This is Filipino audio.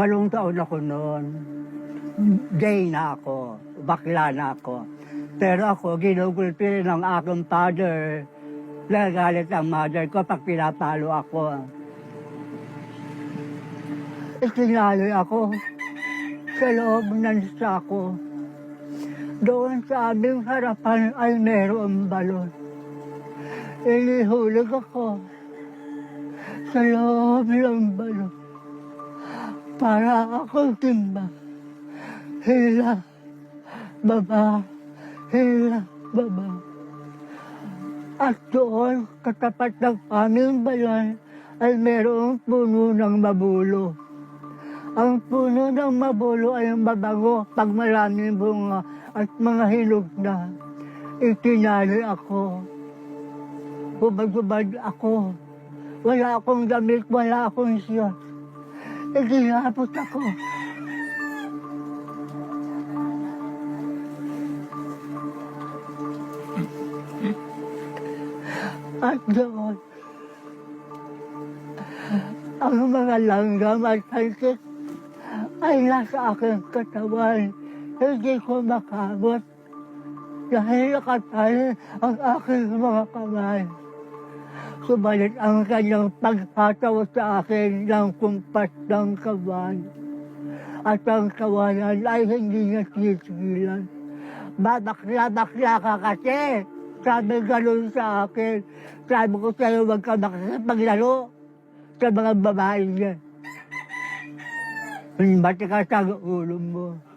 8 taon ako noon. Gay na ako, bakla na ako. Pero ako, ginugulpi ng aking father. Nagagalit ang mother ko pag pinapalo ako. Isinaloy ako sa loob ng sako. Doon sa aming harapan ay mayroong balon. Inihulog ako sa loob ng balon para akong timba. Hila, baba, hila, baba. At doon, katapat ng aming bayan, ay mayroong puno ng mabulo. Ang puno ng mabulo ay mabango pag maraming bunga at mga hinog na. Itinali ako. Hubad-hubad ako. Wala akong damit, wala akong siya. Iginapot ako. At doon, ang mga langgam at hansik ay nasa aking katawan. Hindi ko makabot dahil nakatali ang aking mga kamay. Subalit ang kanyang pagkatawa sa akin ng kumpas ng kawan. At ang kawanan ay hindi niya titigilan. Babakla-bakla ka kasi. Sabi gano'n sa akin. Sabi ko sa'yo, huwag ka makipaglaro sa mga babae niya. Matikas ang ulo mo.